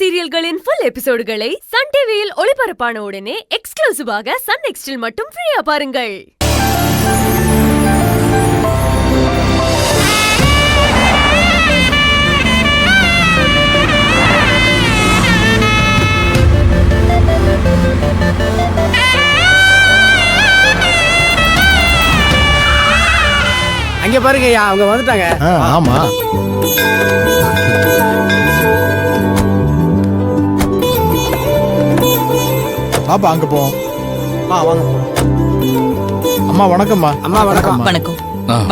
சீரியல்களின் full எபிசோடுகளை Sun டிவியில் ஒளிபரப்பான உடனே எக்ஸ்க்ளூசிவாக சன் நெக்ஸ்டில் மட்டும் ஃப்ரீயா பாருங்கள். அங்க பாருங்கய்யா, அவங்க வந்துட்டாங்க. ஆமா, பாப்பா அங்க போ. வாங்க. அம்மா வணக்கம்மா. அம்மா வணக்கம். வணக்கம்.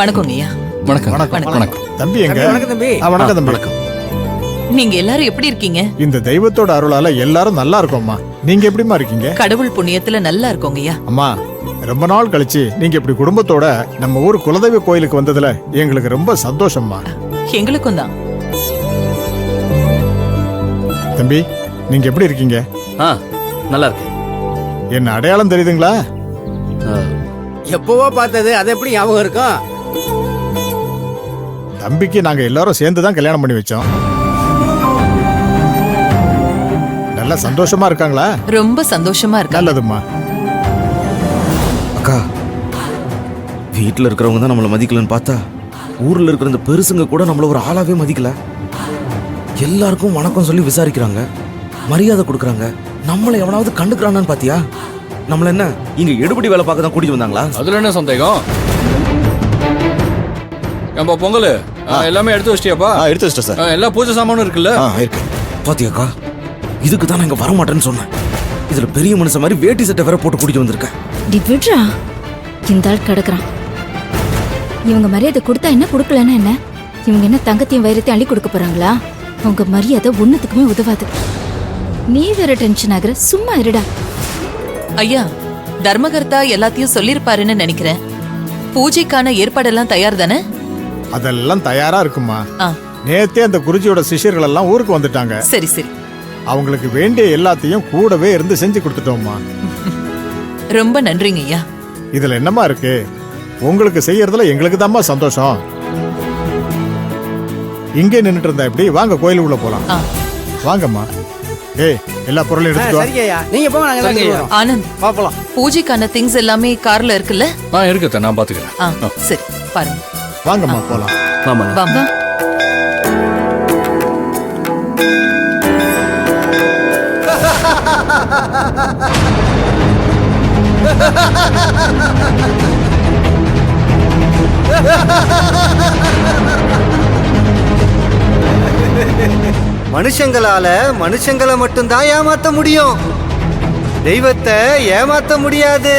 வணக்கம் ஐயா. வணக்கம் வணக்கம் வணக்கம். தம்பி எங்க? வணக்கம் தம்பி. வணக்கம் தம்பி. வணக்கம். நீங்க எல்லாரும் எப்படி இருக்கீங்க? இந்த தெய்வத்தோட அருளால எல்லாரும் நல்லா இருக்கோம்மா. நீங்க எப்படிமா இருக்கீங்க? கடவுள் புண்ணியத்துல நல்லா இருக்கோங்க ஐயா. அம்மா, ரொம்ப நாள் கழிச்சு நீங்க இப்படி குடும்பத்தோட நம்ம ஊர் குலதெய்வ கோயிலுக்கு வந்ததுல எங்களுக்கு ரொம்ப சந்தோஷம்மா. எங்களுக்கும் தான். தம்பி நீங்க எப்படி இருக்கீங்க? நல்லா இருக்கு. என்ன அடையாளம் தெரியுதுங்களா? எப்பவோ பார்த்தது, அது எப்படி ஞாபகம் இருக்கும்? தம்பிக்கு நாங்க எல்லாரும் சேர்ந்து தான் கல்யாணம் பண்ணி வச்சோம். நல்லா சந்தோஷமா இருக்காங்களா? ரொம்ப சந்தோஷமா இருக்காங்க. நல்லதும்மா. அக்கா, வீட்டில் இருக்கிறவங்க தான் நம்மளை மதிக்கலன்னு பார்த்தா ஊரில் இருக்கிற இந்த பெருசுங்க கூட நம்மள ஒரு ஆளாவே மதிக்கல. எல்லாருக்கும் வணக்கம் சொல்லி விசாரிக்கிறாங்க, மரியாதை கொடுக்குறாங்க. நம்மளை எவனாவது கண்டுக்கிறானான்னு பாத்தியா? நம்மள என்ன இங்க எடுபடி வேலை பார்க்க தான் கூட்டிட்டு வந்தாங்களா? அதுல என்ன சந்தேகம்? ஏம்பா பொங்கல் எல்லாமே எடுத்து வச்சிட்டியாப்பா? எடுத்து வச்சிட்டேன் சார். எல்லா பூஜை சாமானும் இருக்குல்ல? இருக்கு. பாத்தியாக்கா, இதுக்கு தான் நான் இங்க வர மாட்டேன்னு சொன்னேன். இதுல பெரிய மனுஷன் மாதிரி வேட்டி சட்டை வேற போட்டு கூட்டிட்டு வந்திருக்கேன். விட்றா, இந்த ஆள் கிடக்குறான். இவங்க மரியாதை கொடுத்தா என்ன, கொடுக்கலன்னா என்ன? இவங்க என்ன தங்கத்தையும் வைரத்தையும் அள்ளி கொடுக்க போறாங்களா? அவங்க மரியாதை ஒண்ணுத்துக்குமே உதவாது. நீ வேற டென்ஷன் ஆகுற, சும்மா இருடா. ஐயா, தர்மகர்த்தா எல்லாத்தையும் சொல்லிருப்பாருன்னு நினைக்கிறேன். பூஜைக்கான ஏற்பாடெல்லாம் தயார் தானே? அதெல்லாம் தயாரா இருக்குமா. ஆ, நேத்தே அந்த குருஜியோட சிஷ்யர்கள் எல்லாம் ஊருக்கு வந்துட்டாங்க. சரி சரி. அவங்களுக்கு வேண்டிய எல்லாத்தையும் கூடவே இருந்து செஞ்சு கொடுத்துட்டோம்மா. ரொம்ப நன்றிங்க ஐயா. இதுல என்னமா இருக்கு? உங்களுக்கு செய்யறதுல எங்களுக்கு தான்மா சந்தோஷம். இங்கே நின்னுட்டு இருந்தா எப்படி? வாங்க கோயிலுக்குள்ள போலாம். வாங்கம்மா. ஏய், எல்லா பொருளையும் எடுத்துட்டு வா. சரிங்கய்யா, நீங்க போங்க, நாங்க எல்லாம் எடுத்துட்டு வரோம். ஆனந்த், பாப்பலாம். பூஜைக்கான திங்ஸ் எல்லாமே கார்ல இருக்குல்ல? இருக்குத்த, நான் பாத்துக்கிறேன். சரி, பாருங்க. வாங்கம்மா போலாம். வாங்க. மனுஷங்களால மனுஷங்களை மட்டும்தான் ஏமாத்த முடியும், தெய்வத்தை ஏமாத்த முடியாது.